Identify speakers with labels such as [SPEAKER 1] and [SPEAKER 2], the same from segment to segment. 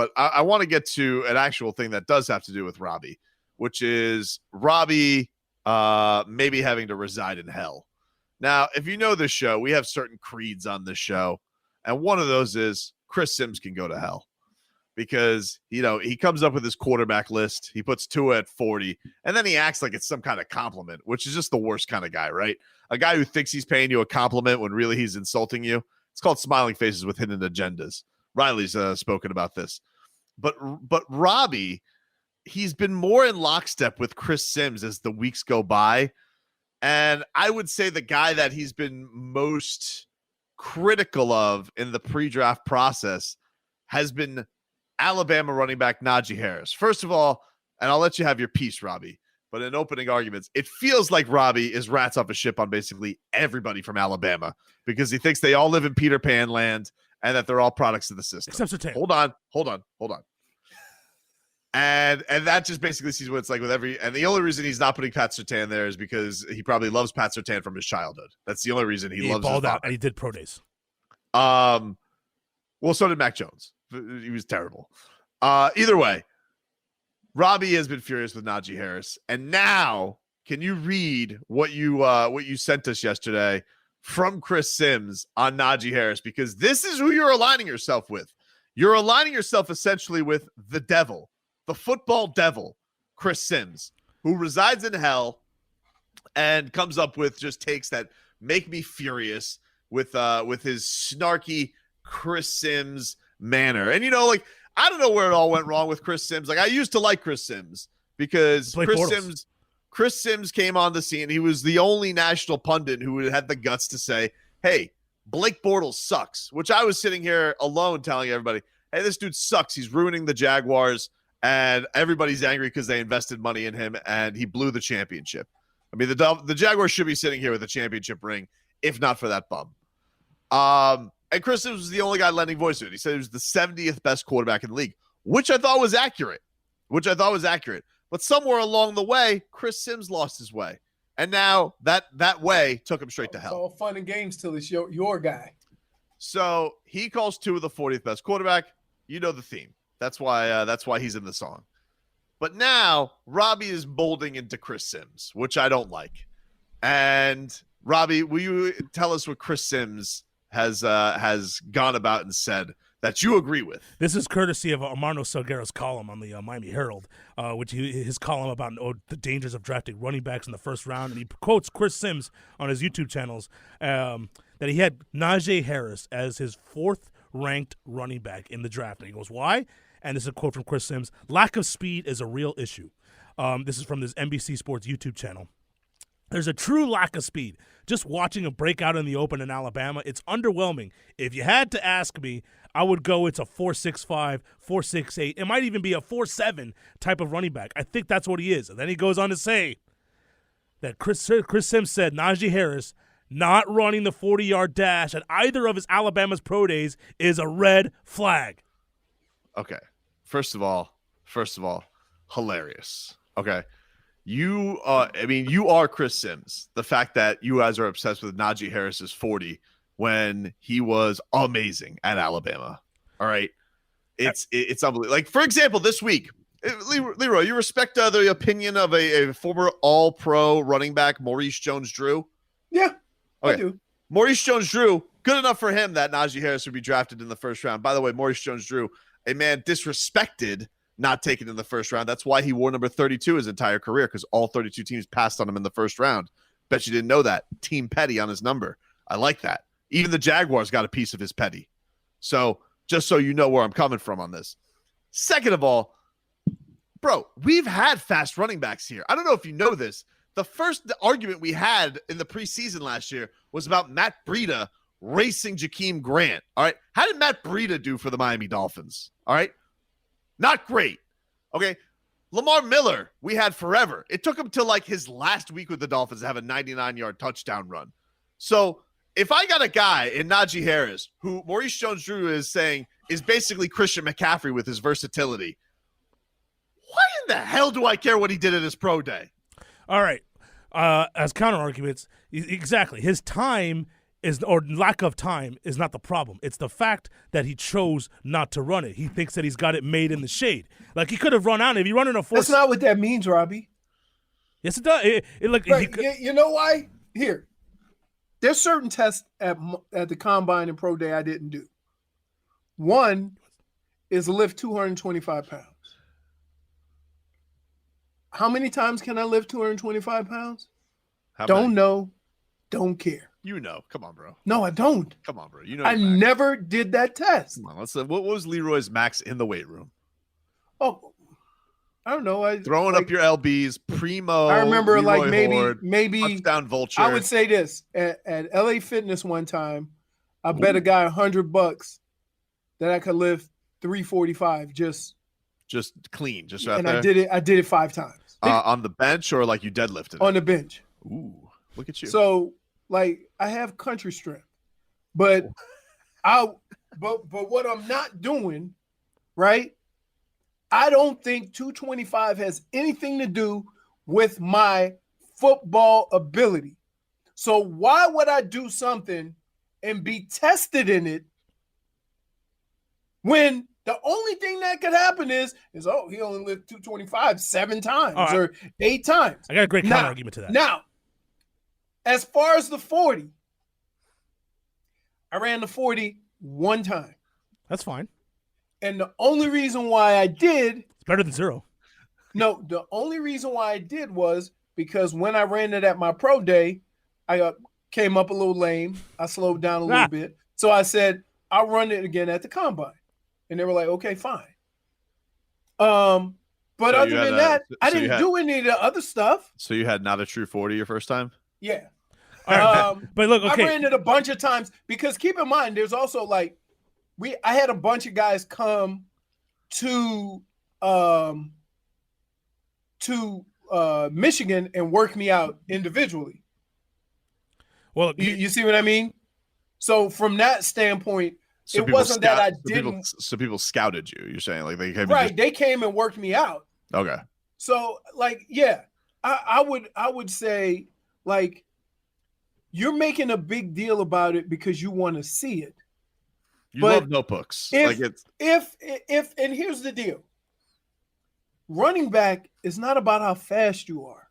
[SPEAKER 1] But I want to get to an actual thing that does have to do with Robbie, which is Robbie maybe having to reside in hell. Now, if you know this show, we have certain creeds on this show, and one of those is Chris Sims can go to hell. Because, he comes up with his quarterback list. He puts Tua at 40, and then he acts like it's some kind of compliment, which is just the worst kind of guy, right? A guy who thinks he's paying you a compliment when really he's insulting you. It's called smiling faces with hidden agendas. Riley's spoken about this. But Robbie, he's been more in lockstep with Chris Sims as the weeks go by. And I would say the guy that he's been most critical of in the pre-draft process has been Alabama running back Najee Harris. First of all, and I'll let you have your piece, Robbie, but in opening arguments, it feels like Robbie is rats off a ship on basically everybody from Alabama because he thinks they all live in Peter Pan land and that they're all products of the system.
[SPEAKER 2] Except Surtain.
[SPEAKER 1] Hold on. And that just basically sees what it's like with and the only reason he's not putting Pat Surtain there is because he probably loves Pat Surtain from his childhood. That's the only reason he loves
[SPEAKER 2] balled
[SPEAKER 1] his
[SPEAKER 2] out and he did pro days.
[SPEAKER 1] Well, so did Mac Jones. He was terrible. Either way, Robbie has been furious with Najee Harris, and now can you read what you sent us yesterday from Chris Sims on Najee Harris? Because this is who you're aligning yourself with. You're aligning yourself essentially with the devil, the football devil, Chris Sims, who resides in hell and comes up with just takes that make me furious with his snarky Chris Sims manner. And I don't know where it all went wrong with Chris Sims. Like, I used to like Chris Sims because Chris Sims came on the scene. He was the only national pundit who had the guts to say, hey, Blake Bortles sucks, which I was sitting here alone telling everybody, hey, this dude sucks. He's ruining the Jaguars, and everybody's angry because they invested money in him, and he blew the championship. I mean, the Jaguars should be sitting here with a championship ring, if not for that bum. And Chris Sims was the only guy lending voice to it. He said he was the 70th best quarterback in the league, which I thought was accurate. But somewhere along the way, Chris Sims lost his way. And now that way took him straight to hell.
[SPEAKER 3] It's all fun and games till it's your guy.
[SPEAKER 1] So he calls Tua the 40th best quarterback. You know the theme. That's why he's in the song. But now Robbie is molding into Chris Sims, which I don't like. And Robbie, will you tell us what Chris Sims has gone about and said that you agree with?
[SPEAKER 2] This is courtesy of Armando Salguero's column on the Miami Herald, which his column about the dangers of drafting running backs in the first round. And he quotes Chris Sims on his YouTube channels that he had Najee Harris as his 4th-ranked running back in the draft. And he goes, why? And this is a quote from Chris Sims. Lack of speed is a real issue. This is from this NBC Sports YouTube channel. There's a true lack of speed. Just watching him break out in the open in Alabama, it's underwhelming. If you had to ask me, I would go it's a 4.65, 4.68. It might even be a 4.7 type of running back. I think that's what he is. And then he goes on to say that Chris Sims said Najee Harris not running the 40-yard dash at either of his Alabama's pro days is a red flag.
[SPEAKER 1] Okay. First of all, hilarious. Okay. You are Chris Sims. The fact that you guys are obsessed with Najee Harris's 40 when he was amazing at Alabama. All right. It's unbelievable. Like, for example, this week, Leroy, you respect the opinion of a former all-pro running back, Maurice Jones-Drew?
[SPEAKER 3] Yeah,
[SPEAKER 1] okay.
[SPEAKER 3] I do.
[SPEAKER 1] Maurice Jones-Drew, good enough for him that Najee Harris would be drafted in the first round. By the way, Maurice Jones-Drew, a man disrespected not taken in the first round. That's why he wore number 32 his entire career, because all 32 teams passed on him in the first round. Bet you didn't know that. Team Petty on his number. I like that. Even the Jaguars got a piece of his Petty. So just so you know where I'm coming from on this. Second of all, bro, we've had fast running backs here. I don't know if you know this. The first argument we had in the preseason last year was about Matt Breida racing Jakeem Grant. All right. How did Matt Breida do for the Miami Dolphins? All right. Not great. Okay. Lamar Miller, we had forever. It took him till like his last week with the Dolphins to have a 99-yard touchdown run. So if I got a guy in Najee Harris who Maurice Jones-Drew is saying is basically Christian McCaffrey with his versatility, why in the hell do I care what he did at his pro day?
[SPEAKER 2] All right. As counter arguments, exactly. His time or lack of time is not the problem. It's the fact that he chose not to run it. He thinks that he's got it made in the shade. Like, he could have run out. If you run in a force,
[SPEAKER 3] That's not what that means, Robbie.
[SPEAKER 2] yes, it does.
[SPEAKER 3] You know why? Here, there's certain tests at the combine and pro day I didn't do. One is lift 225 pounds. How many times can I lift 225 pounds? Don't know. Don't care.
[SPEAKER 1] You know. Come on, bro.
[SPEAKER 3] No, I don't.
[SPEAKER 1] Come on, bro. You know.
[SPEAKER 3] I never did that test.
[SPEAKER 1] Come on. What was Leroy's max in the weight room?
[SPEAKER 3] Oh, I don't know.
[SPEAKER 1] Throwing up your LBs, primo.
[SPEAKER 3] I remember
[SPEAKER 1] Leroy
[SPEAKER 3] like
[SPEAKER 1] Horde,
[SPEAKER 3] maybe
[SPEAKER 1] touchdown vulture.
[SPEAKER 3] I would say this at LA Fitness one time, I bet a guy $100 that I could lift 345 just
[SPEAKER 1] clean, just right
[SPEAKER 3] and
[SPEAKER 1] there.
[SPEAKER 3] I did it 5 times.
[SPEAKER 1] On the bench or like you deadlifted
[SPEAKER 3] on the bench.
[SPEAKER 1] Ooh, look at you.
[SPEAKER 3] So like I have country strength, but what I'm not doing, right? I don't think 225 has anything to do with my football ability. So why would I do something and be tested in it when the only thing that could happen is he only lived 225 7 times or 8 times.
[SPEAKER 2] I got a great counter argument to that.
[SPEAKER 3] Now, as far as the 40, I ran the 40 one time.
[SPEAKER 2] That's fine.
[SPEAKER 3] And the only reason why I did...
[SPEAKER 2] It's better than 0.
[SPEAKER 3] No, the only reason why I did was because when I ran it at my pro day, I came up a little lame. I slowed down a little bit. So I said, I'll run it again at the combine. And they were like, okay, fine. But other than that, I didn't do any of the other stuff.
[SPEAKER 1] So you had not a true 40 your first time?
[SPEAKER 3] Yeah.
[SPEAKER 2] All right, but look, okay.
[SPEAKER 3] I ran it a bunch of times because keep in mind, there's also like, I had a bunch of guys come to Michigan and work me out individually.
[SPEAKER 2] Well,
[SPEAKER 3] you see what I mean? So from that standpoint, it wasn't that I didn't.
[SPEAKER 1] So people scouted you. You're saying like they came
[SPEAKER 3] they came and worked me out.
[SPEAKER 1] Okay.
[SPEAKER 3] So like, yeah, I would say like you're making a big deal about it because you want to see it.
[SPEAKER 1] You love notebooks.
[SPEAKER 3] If and here's the deal. Running back is not about how fast you are.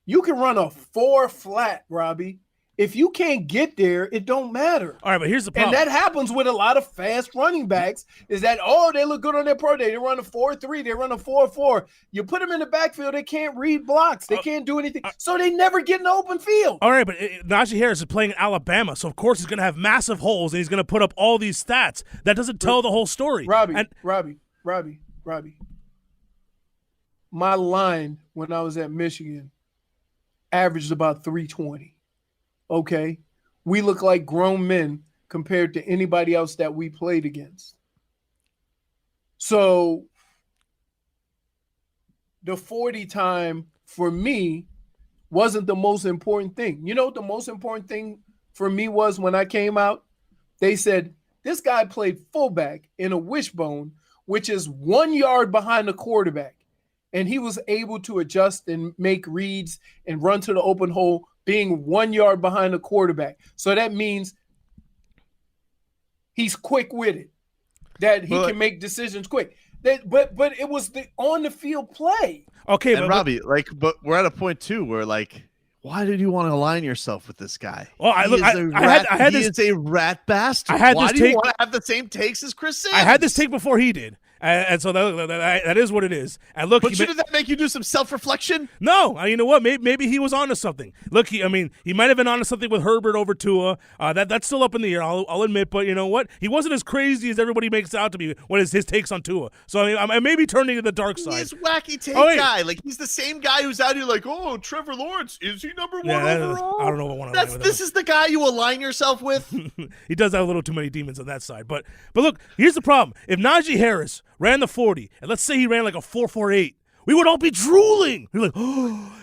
[SPEAKER 3] You can run a 4 flat, Robbie. If you can't get there, it don't matter.
[SPEAKER 2] All right, but here's the problem.
[SPEAKER 3] And that happens with a lot of fast running backs is that, they look good on their pro day. They run a 4.3. They run a 4.4. You put them in the backfield, they can't read blocks. They can't do anything. So they never get in the open field.
[SPEAKER 2] All right, but Najee Harris is playing in Alabama, so of course he's going to have massive holes, and he's going to put up all these stats. That doesn't tell the whole story.
[SPEAKER 3] Robbie. My line when I was at Michigan averaged about 320. Okay, we look like grown men compared to anybody else that we played against. So the 40 time for me wasn't the most important thing. You know what the most important thing for me was when I came out? They said, this guy played fullback in a wishbone, which is 1 yard behind the quarterback. And he was able to adjust and make reads and run to the open hole being 1 yard behind the quarterback. So that means he's quick-witted, that he can make decisions quick. But it was the on-the-field play.
[SPEAKER 1] Okay, and Robbie, but we're at a point, too, where, like, why did you want to align yourself with this guy?
[SPEAKER 2] Well,
[SPEAKER 1] he is a rat bastard. Why do you want to have the same takes as Chris Sims?
[SPEAKER 2] I had this take before he did. And so that is what it is. And look,
[SPEAKER 1] but shouldn't that make you do some self-reflection?
[SPEAKER 2] No, you know what? Maybe he was onto something. Look, he might have been onto something with Herbert over Tua. That's still up in the air. I'll admit, but you know what? He wasn't as crazy as everybody makes out to be when his takes on Tua. So I may be turning to the dark side.
[SPEAKER 1] He's wacky take guy. Like he's the same guy who's out here like, Trevor Lawrence, is he number 1 overall?
[SPEAKER 2] I don't know what one.
[SPEAKER 1] This is the guy you align yourself with.
[SPEAKER 2] He does have a little too many demons on that side. But look, here's the problem. If Najee Harris ran the 40, and let's say he ran like a 4.48, we would all be drooling. We're like,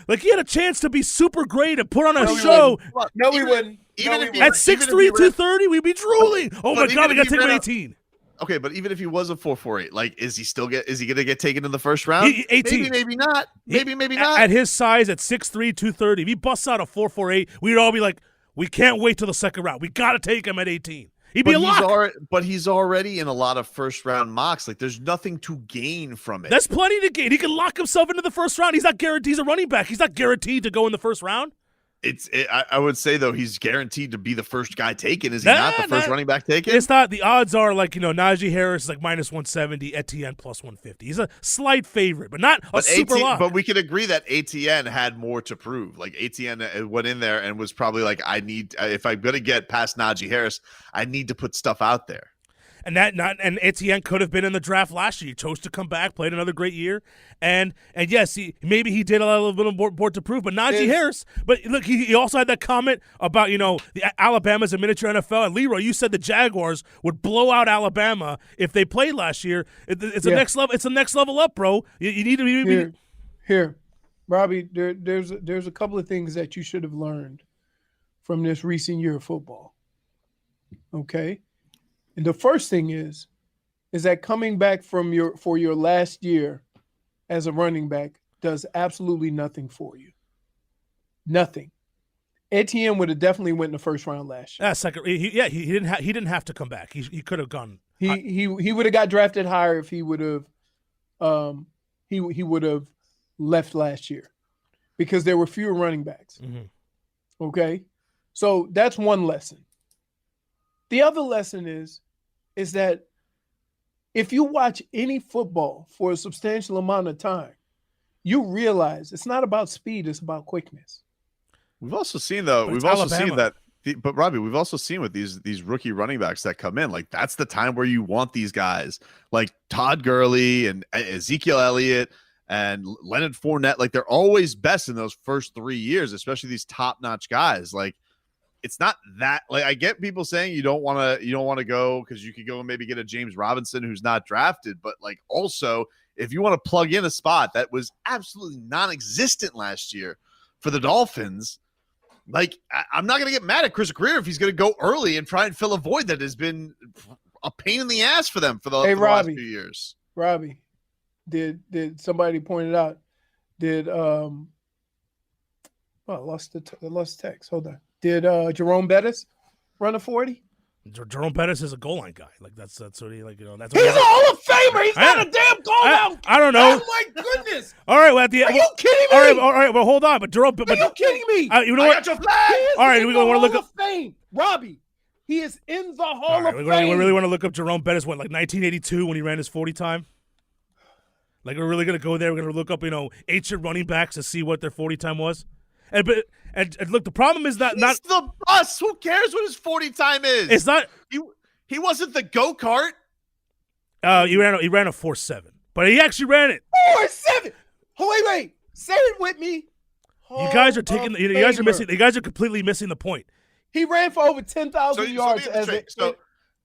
[SPEAKER 2] like he had a chance to be super great and put on a show.
[SPEAKER 3] No, we wouldn't.
[SPEAKER 2] At 6'3", 230, we'd be drooling. Oh my God, we got to take him 18.
[SPEAKER 1] Okay, but even if he was a 4.48, like, is he going to get taken in the first round?
[SPEAKER 2] 18.
[SPEAKER 1] Maybe not. Maybe not.
[SPEAKER 2] At his size, at 6'3", 230, if he busts out a 4.48, we'd all be like, We can't wait till the second round. We got to take him at 18. He'd be a lock.
[SPEAKER 1] But he's already in a lot of first-round mocks. Like, there's nothing to gain from it.
[SPEAKER 2] That's plenty to gain. He can lock himself into the first round. He's not guaranteed. He's a running back. He's not guaranteed to go in the first round.
[SPEAKER 1] I would say, though, he's guaranteed to be the first guy taken. Is he not the first running back taken?
[SPEAKER 2] It's not. The odds are like, Najee Harris is like minus 170, Etienne plus 150. He's a slight favorite, but not a super lock.
[SPEAKER 1] But we can agree that Etienne had more to prove. Like, Etienne went in there and was probably like, if I'm going to get past Najee Harris, I need to put stuff out there.
[SPEAKER 2] And Etienne could have been in the draft last year. He chose to come back, played another great year, and yes, maybe he did a little bit more to prove. But Najee Harris, but look, he also had that comment about the Alabama's a miniature NFL. And Leroy, you said the Jaguars would blow out Alabama if they played last year. It's the next level. It's the next level up, bro. You need to be
[SPEAKER 3] here, Robbie. There's a couple of things that you should have learned from this recent year of football. Okay. And the first thing is that coming back for your last year as a running back does absolutely nothing for you. Nothing. Etienne would have definitely went in the first round last year.
[SPEAKER 2] Second. He didn't have to come back. He could have gone.
[SPEAKER 3] He would have got drafted higher if he would have he would have left last year because there were fewer running backs.
[SPEAKER 2] Mm-hmm.
[SPEAKER 3] Okay, so that's one lesson. The other lesson is that if you watch any football for a substantial amount of time, you realize it's not about speed, it's about quickness.
[SPEAKER 1] We've also seen that but Robbie, we've also seen with these rookie running backs that come in, like that's the time where you want these guys like Todd Gurley and Ezekiel Elliott and Leonard Fournette, like they're always best in those first 3 years, especially these top-notch guys. Like, it's not that, like, I get people saying you don't want to go because you could go and maybe get a James Robinson who's not drafted, but like also if you want to plug in a spot that was absolutely non-existent last year for the Dolphins, like I'm not going to get mad at Chris Greer if he's going to go early and try and fill a void that has been a pain in the ass for them for the last few years.
[SPEAKER 3] Robbie, did somebody pointed out? I lost text. Hold on. Did Jerome Bettis run a 40?
[SPEAKER 2] Jerome Bettis is a goal line guy. Like that's what he like. That's
[SPEAKER 3] he's a Hall of Famer. He's not a damn goal line.
[SPEAKER 2] I don't know.
[SPEAKER 3] Oh my goodness!
[SPEAKER 2] All right, well, are you
[SPEAKER 3] kidding me?
[SPEAKER 2] All right. Well, hold on. But Jerome,
[SPEAKER 3] are you kidding me?
[SPEAKER 2] You know what? All right, we want to look up
[SPEAKER 3] Fame. Robbie, he is in the Hall of Fame.
[SPEAKER 2] We really want to look up Jerome Bettis. What, like 1982 when he ran his 40 time? Like we're really gonna go there. We're gonna look up ancient running backs to see what their 40 time was. And look, the problem is that
[SPEAKER 1] He's the bus. Who cares what his 40 time is?
[SPEAKER 2] It's not.
[SPEAKER 1] He wasn't the go-kart.
[SPEAKER 2] He ran a 4.7, but he actually ran it.
[SPEAKER 3] 4.7. Oh, wait. Say it with me.
[SPEAKER 2] You guys are taking. You guys are missing. You guys are completely missing the point.
[SPEAKER 3] He ran for over 10,000 yards.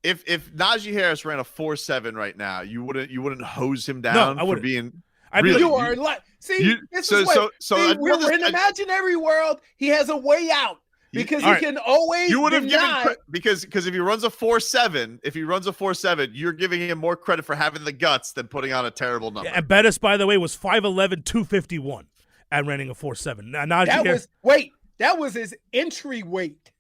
[SPEAKER 1] If Najee Harris ran a 4.7 right now, you wouldn't hose him down for being.
[SPEAKER 3] Really? You are like, see, we're in an imaginary world. He has a way out because he can always.
[SPEAKER 1] You would have given because if he runs a 4.7, you're giving him more credit for having the guts than putting on a terrible number.
[SPEAKER 2] Yeah, and Bettis, by the way, was 5'11", 251 at running a 4.7. Now,
[SPEAKER 3] that was his entry weight.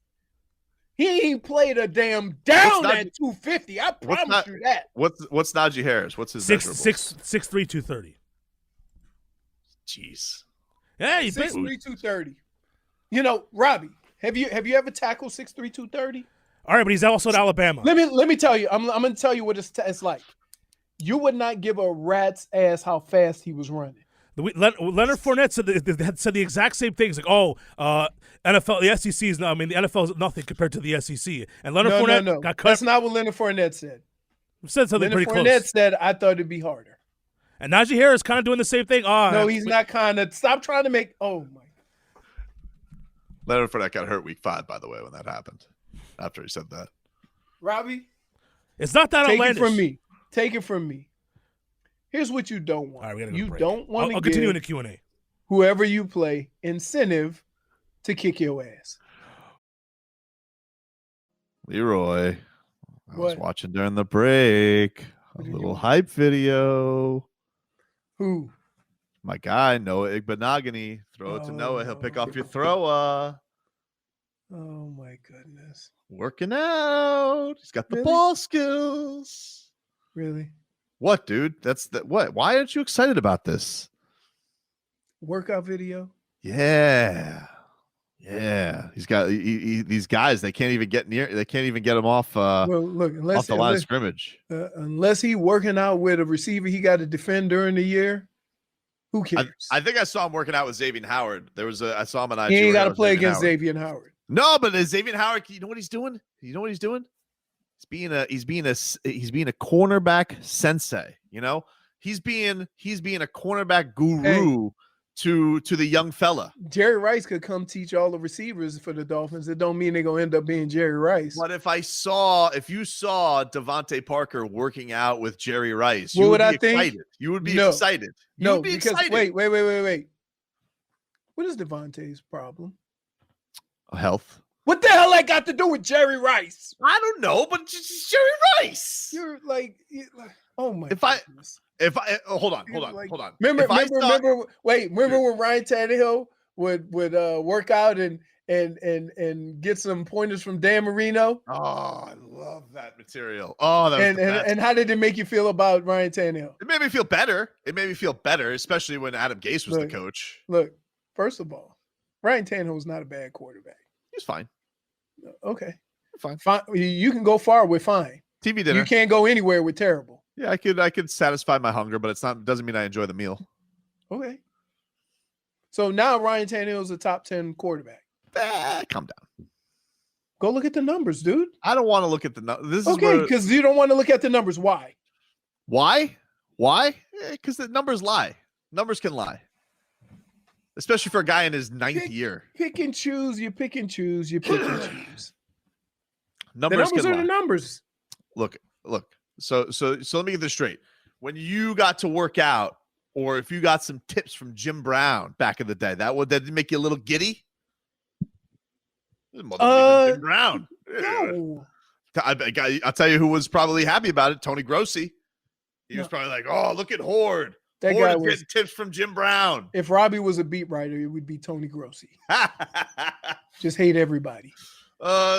[SPEAKER 3] He ain't played a damn down at 250. I promise you that.
[SPEAKER 1] What's Najee Harris? What's his
[SPEAKER 2] 6'3", 230.
[SPEAKER 1] Jeez.
[SPEAKER 2] Yeah,
[SPEAKER 3] 6'3", 230. Robbie, have you ever tackled 6'3", 230?
[SPEAKER 2] All right, but he's also at Alabama.
[SPEAKER 3] Let me tell you. I'm going to tell you what it's like. You would not give a rat's ass how fast he was running.
[SPEAKER 2] Leonard Fournette said the exact same things. Like, NFL, the SEC is not. I mean, the NFL is nothing compared to the SEC. And Leonard Fournette got cut.
[SPEAKER 3] That's not what Leonard Fournette said.
[SPEAKER 2] Said something
[SPEAKER 3] Leonard
[SPEAKER 2] pretty
[SPEAKER 3] Fournette
[SPEAKER 2] close.
[SPEAKER 3] said, "I thought it'd be harder."
[SPEAKER 2] And Najee Harris kind of doing the same thing.
[SPEAKER 3] No, he's not kind of. Stop trying to make. Oh my.
[SPEAKER 1] Leonard Fournette got hurt week 5, by the way, when that happened. After he said that,
[SPEAKER 3] Robbie,
[SPEAKER 2] it's not that outlandish.
[SPEAKER 3] Take it from me. Here's what you don't want.
[SPEAKER 2] All right,
[SPEAKER 3] you don't want to.
[SPEAKER 2] I'll continue in the Q&A.
[SPEAKER 3] Whoever you play, incentive to kick your ass.
[SPEAKER 1] Leroy, I was watching during the break a little hype video.
[SPEAKER 3] Who?
[SPEAKER 1] My guy, Noah Igbinoghene. Throw it to Noah. He'll pick off your thrower.
[SPEAKER 3] Oh my goodness.
[SPEAKER 1] Working out. He's got the
[SPEAKER 3] Really?
[SPEAKER 1] ball skills.
[SPEAKER 3] Really?
[SPEAKER 1] What, dude? What? Why aren't you excited about this?
[SPEAKER 3] Workout video?
[SPEAKER 1] Yeah. Yeah. He's got these guys, they can't even get him off
[SPEAKER 3] Well, look,
[SPEAKER 1] off the line of scrimmage.
[SPEAKER 3] Unless he working out with a receiver he got to defend during the year, who cares?
[SPEAKER 1] I think I saw him working out with Xavien Howard. I saw him on IG.
[SPEAKER 3] He ain't got to
[SPEAKER 1] with
[SPEAKER 3] play
[SPEAKER 1] Xavien
[SPEAKER 3] against
[SPEAKER 1] Howard.
[SPEAKER 3] Xavien Howard.
[SPEAKER 1] No, but Xavien Howard, you know what he's doing? He's being a cornerback sensei, you know? He's being a cornerback guru to the young fella.
[SPEAKER 3] Jerry Rice could come teach all the receivers for the Dolphins. It don't mean they're gonna end up being Jerry Rice.
[SPEAKER 1] But if you saw Devontae Parker working out with Jerry Rice,
[SPEAKER 3] what
[SPEAKER 1] you would
[SPEAKER 3] would
[SPEAKER 1] be
[SPEAKER 3] I
[SPEAKER 1] excited.
[SPEAKER 3] think?
[SPEAKER 1] You would be
[SPEAKER 3] No.
[SPEAKER 1] excited.
[SPEAKER 3] No, because wait. What is Devontae's problem?
[SPEAKER 1] Health.
[SPEAKER 3] What the hell that got to do with Jerry Rice?
[SPEAKER 1] I don't know, but it's Jerry Rice.
[SPEAKER 3] You're like oh my goodness.
[SPEAKER 1] Hold on.
[SPEAKER 3] Remember when Ryan Tannehill would work out and get some pointers from Dan Marino?
[SPEAKER 1] Oh, I love that material. Oh, that was the best.
[SPEAKER 3] And how did it make you feel about Ryan Tannehill?
[SPEAKER 1] It made me feel better. Especially when Adam Gase was the coach.
[SPEAKER 3] Look, first of all, Ryan Tannehill was not a bad quarterback.
[SPEAKER 1] He's fine.
[SPEAKER 3] Okay.
[SPEAKER 1] Fine.
[SPEAKER 3] You can go far with fine.
[SPEAKER 1] TV dinner.
[SPEAKER 3] You can't go anywhere with terrible.
[SPEAKER 1] Yeah, I could satisfy my hunger, but doesn't mean I enjoy the meal.
[SPEAKER 3] Okay. So now Ryan Tannehill is a top 10 quarterback.
[SPEAKER 1] Calm down.
[SPEAKER 3] Go look at the numbers, dude.
[SPEAKER 1] I don't want to look at the numbers.
[SPEAKER 3] Okay, because you don't want to look at the numbers. Why?
[SPEAKER 1] Why? Because the numbers lie. Numbers can lie. Especially for a guy in his ninth year.
[SPEAKER 3] Pick and choose. You pick and choose. You pick and choose.
[SPEAKER 1] Numbers
[SPEAKER 3] the numbers are the numbers.
[SPEAKER 1] Look. So let me get this straight. When you got to work out, or if you got some tips from Jim Brown back in the day, that make you a little giddy? Jim Brown.
[SPEAKER 3] No.
[SPEAKER 1] I'll tell you who was probably happy about it. Tony Grossi. He was probably like, "Oh, look at Horde.
[SPEAKER 3] That
[SPEAKER 1] Horde
[SPEAKER 3] guy
[SPEAKER 1] is
[SPEAKER 3] was
[SPEAKER 1] getting tips from Jim Brown."
[SPEAKER 3] If Robbie was a beat writer, it would be Tony Grossi. Just hate everybody.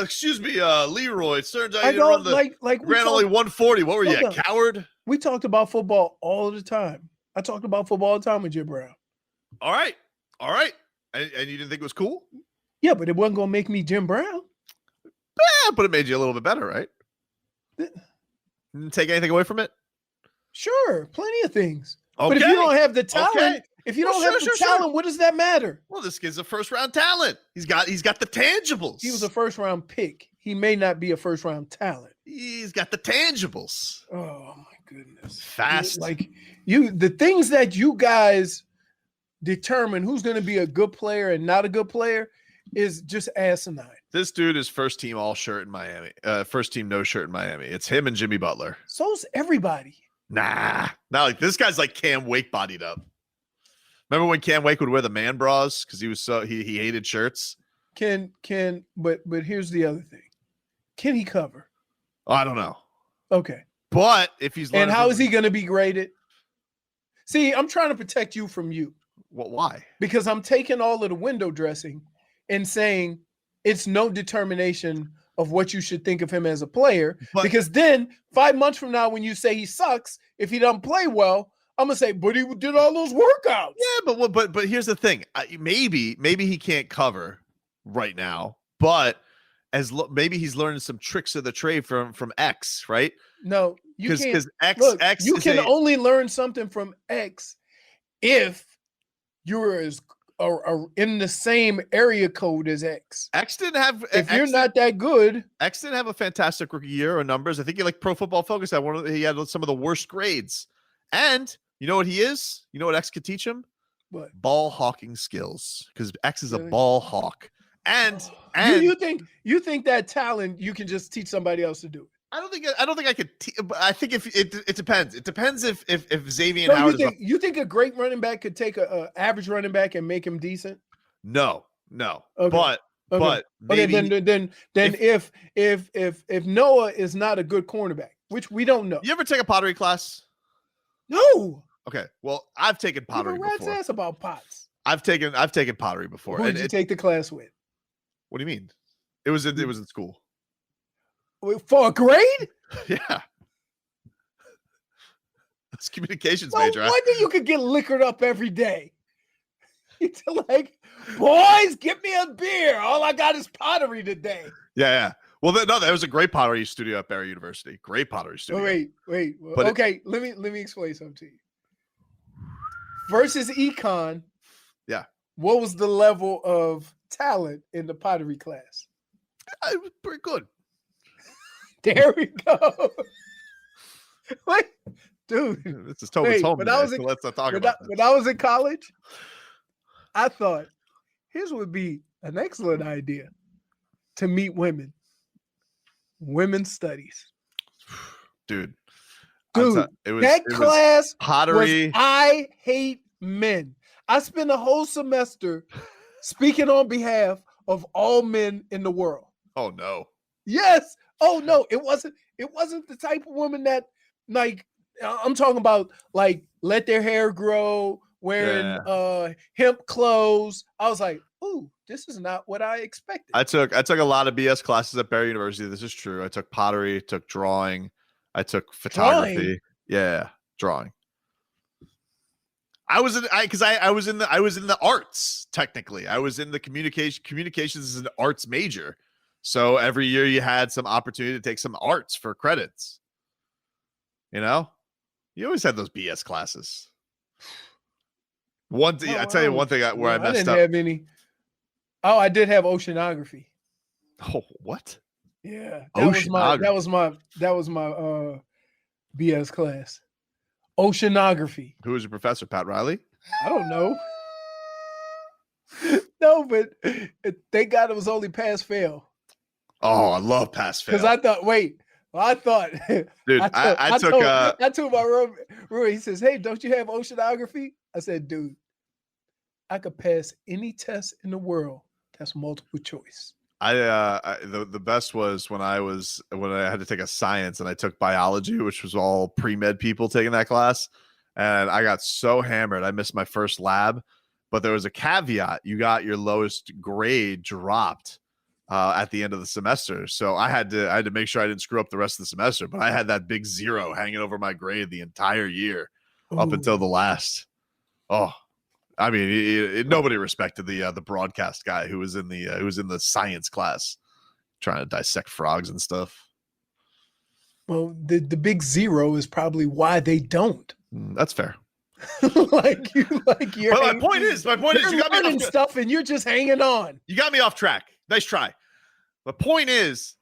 [SPEAKER 1] Excuse me, Leroy. It turns out
[SPEAKER 3] I
[SPEAKER 1] you didn't run the
[SPEAKER 3] ran
[SPEAKER 1] only 140. What were you, a
[SPEAKER 3] on.
[SPEAKER 1] coward?
[SPEAKER 3] We talked about football all the time. I talked about football all the time with Jim Brown.
[SPEAKER 1] All right. And you didn't think it was cool?
[SPEAKER 3] Yeah, but it wasn't going to make me Jim Brown.
[SPEAKER 1] Yeah, but it made you a little bit better, right? Didn't take anything away from it?
[SPEAKER 3] Sure, plenty of things.
[SPEAKER 1] Okay.
[SPEAKER 3] But if you don't have the talent, talent, what does that matter?
[SPEAKER 1] Well, this kid's a first-round talent. He's got the tangibles.
[SPEAKER 3] He was a first-round pick. He may not be a first-round talent.
[SPEAKER 1] He's got the tangibles.
[SPEAKER 3] Oh my goodness!
[SPEAKER 1] Fast.
[SPEAKER 3] The things that you guys determine who's going to be a good player and not a good player is just asinine.
[SPEAKER 1] This dude is first team all shirt in Miami. First team no shirt in Miami. It's him and Jimmy Butler.
[SPEAKER 3] So's everybody.
[SPEAKER 1] Nah, not like this guy's like Cam Wake bodied up. Remember when Cam Wake would wear the man bras because he was he hated shirts?
[SPEAKER 3] But here's the other thing. Can he cover?
[SPEAKER 1] Oh, I don't know.
[SPEAKER 3] Okay.
[SPEAKER 1] But if he's
[SPEAKER 3] and how is he going to be graded? See, I'm trying to protect you from you.
[SPEAKER 1] Well, why?
[SPEAKER 3] Because I'm taking all of the window dressing and saying it's no determination of what you should think of him as a player. Because then 5 months from now, when you say he sucks, if he doesn't play well, I'm gonna say, but he did all those workouts.
[SPEAKER 1] Yeah, but here's the thing. Maybe he can't cover right now, but maybe he's learning some tricks of the trade from X, right?
[SPEAKER 3] No, you can't.
[SPEAKER 1] Because X
[SPEAKER 3] you can only learn something from X if you're in the same area code as X.
[SPEAKER 1] X didn't have.
[SPEAKER 3] If you're not that good,
[SPEAKER 1] X didn't have a fantastic rookie year or numbers. I think he Pro Football Focus had he had some of the worst grades. And you know what he is? You know what X could teach him?
[SPEAKER 3] What?
[SPEAKER 1] Ball hawking skills. Because X is a ball hawk. And
[SPEAKER 3] you think that talent you can just teach somebody else to do it?
[SPEAKER 1] I don't think I could. I think if it depends. It depends if Xavien Howard.
[SPEAKER 3] You think a great running back could take a average running back and make him decent?
[SPEAKER 1] No.
[SPEAKER 3] Okay.
[SPEAKER 1] But maybe
[SPEAKER 3] then if Noah is not a good cornerback, which we don't know.
[SPEAKER 1] You ever take a pottery class?
[SPEAKER 3] No.
[SPEAKER 1] Okay. Well, I've taken pottery
[SPEAKER 3] before.
[SPEAKER 1] before.
[SPEAKER 3] Ass about pots.
[SPEAKER 1] I've taken pottery before.
[SPEAKER 3] Who did you take the class with?
[SPEAKER 1] What do you mean? It was in school.
[SPEAKER 3] For a grade?
[SPEAKER 1] Yeah. It's communications
[SPEAKER 3] No
[SPEAKER 1] major.
[SPEAKER 3] wonder you could get liquored up every day. It's like, boys, get me a beer. All I got is pottery today.
[SPEAKER 1] Yeah. Well, that was a great pottery studio at Barry University. Great pottery studio.
[SPEAKER 3] Wait.
[SPEAKER 1] But
[SPEAKER 3] okay, let me explain something to you. Versus econ.
[SPEAKER 1] Yeah.
[SPEAKER 3] What was the level of talent in the pottery class?
[SPEAKER 1] It was pretty good.
[SPEAKER 3] There we go. Wait, dude.
[SPEAKER 1] This is Tobin's home
[SPEAKER 3] when
[SPEAKER 1] today,
[SPEAKER 3] I was in,
[SPEAKER 1] so let's not talk about this.
[SPEAKER 3] when I was in college, I thought here's what would be an excellent idea to meet women. Women's studies.
[SPEAKER 1] Dude,
[SPEAKER 3] It was pottery. I hate men. I spent a whole semester speaking on behalf of all men in the world.
[SPEAKER 1] Oh no.
[SPEAKER 3] Yes. Oh no. It wasn't the type of woman that, like, I'm talking about, like, let their hair grow, wearing hemp clothes. I was like, ooh, this is not what I expected.
[SPEAKER 1] I took a lot of BS classes at Barry University. This is true. I took pottery, took drawing, I took photography.
[SPEAKER 3] Drawing?
[SPEAKER 1] Yeah, drawing. I was in the arts, technically. I was in the communications is an arts major. So every year you had some opportunity to take some arts for credits. You know? You always had those BS classes. I tell you one thing where I messed up.
[SPEAKER 3] I didn't have any. Oh, I did have oceanography.
[SPEAKER 1] Oh, what?
[SPEAKER 3] Yeah. That was my BS class. Oceanography.
[SPEAKER 1] Who was your professor? Pat Riley?
[SPEAKER 3] I don't know. No, but thank God it was only pass fail.
[SPEAKER 1] Oh, I love pass fail.
[SPEAKER 3] Because I thought, dude, I told my roommate, he says, hey, don't you have oceanography? I said, dude, I could pass any test in the world that's multiple choice.
[SPEAKER 1] The best was when I had to take a science and I took biology, which was all pre-med people taking that class. And I got so hammered. I missed my first lab, but there was a caveat. You got your lowest grade dropped at the end of the semester. So I had to make sure I didn't screw up the rest of the semester, but I had that big 0 hanging over my grade the entire year up until the last. Oh, I mean, nobody respected the broadcast guy who was in the science class trying to dissect frogs and stuff.
[SPEAKER 3] Well, the big 0 is probably why they don't.
[SPEAKER 1] That's fair.
[SPEAKER 3] But my point is, you got me off stuff, and you're just hanging on.
[SPEAKER 1] You got me off track. Nice try. The point is,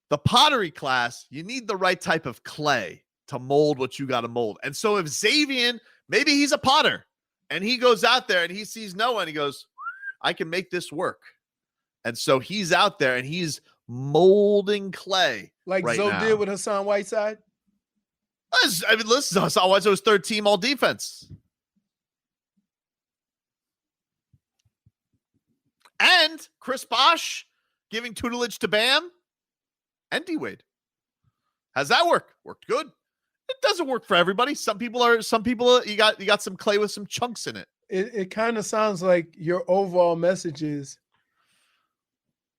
[SPEAKER 1] the pottery class, you need the right type of clay to mold what you got to mold. And so if Xavien, maybe he's a potter, and he goes out there and he sees Noah and he goes, I can make this work. And so he's out there and he's molding clay.
[SPEAKER 3] Like
[SPEAKER 1] right
[SPEAKER 3] Zoe
[SPEAKER 1] now.
[SPEAKER 3] did with Hassan Whiteside?
[SPEAKER 1] I mean, listen, Hassan Whiteside was third team all defense. And Chris Bosh giving tutelage to Bam and D-Wade. How's that work? Worked good. It doesn't work for everybody. Some people you got some clay with some chunks in it.
[SPEAKER 3] It kind of sounds like your overall message is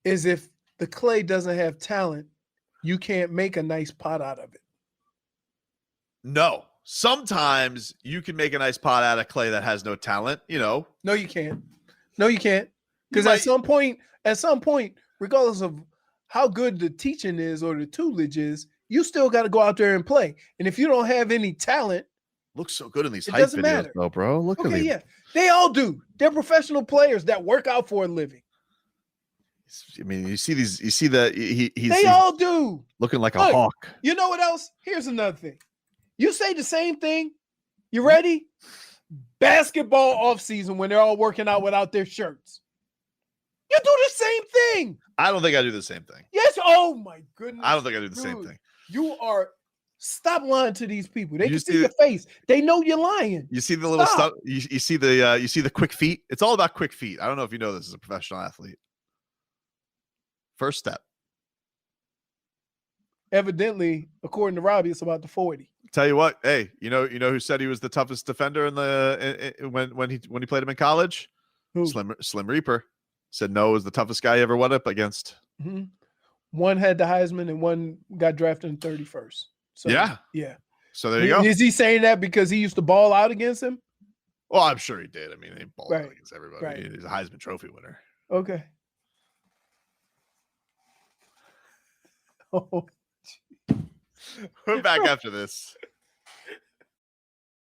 [SPEAKER 3] if the clay doesn't have talent, you can't make a nice pot out of it.
[SPEAKER 1] No. Sometimes you can make a nice pot out of clay that has no talent, you know.
[SPEAKER 3] No, you can't. Because at some point, regardless of how good the teaching is or the tutelage is, you still got to go out there and play. And if you don't have any talent,
[SPEAKER 1] looks so good in these hype
[SPEAKER 3] doesn't
[SPEAKER 1] videos,
[SPEAKER 3] matter.
[SPEAKER 1] though, bro. Look at them.
[SPEAKER 3] Yeah, they all do. They're professional players that work out for a living.
[SPEAKER 1] I mean, you see these. You see that he's
[SPEAKER 3] all do.
[SPEAKER 1] Looking like a hawk.
[SPEAKER 3] You know what else? Here's another thing. You say the same thing. You ready? Basketball offseason when they're all working out without their shirts. You do the same thing.
[SPEAKER 1] I don't think I do the same thing.
[SPEAKER 3] Yes. Oh my goodness.
[SPEAKER 1] I don't think I do the same thing.
[SPEAKER 3] You are. Stop lying to these people. They can see your face. They know you're lying.
[SPEAKER 1] You see the little stuff. You see the quick feet. It's all about quick feet. I don't know if you know this as a professional athlete. First step.
[SPEAKER 3] Evidently, according to Robbie, it's about the 40.
[SPEAKER 1] Tell you what, hey, you know who said he was the toughest defender when he played him in college?
[SPEAKER 3] Who?
[SPEAKER 1] Slim Reaper said no was the toughest guy he ever went up against.
[SPEAKER 3] Mhm. One had the Heisman and one got drafted in 31st. So
[SPEAKER 1] Yeah. So there you go.
[SPEAKER 3] Is he saying that because he used to ball out against him?
[SPEAKER 1] Well, I'm sure he did. I mean, he balled out
[SPEAKER 3] Right.
[SPEAKER 1] against everybody.
[SPEAKER 3] Right.
[SPEAKER 1] He's a Heisman Trophy winner.
[SPEAKER 3] Okay. Oh.
[SPEAKER 1] We're back after this.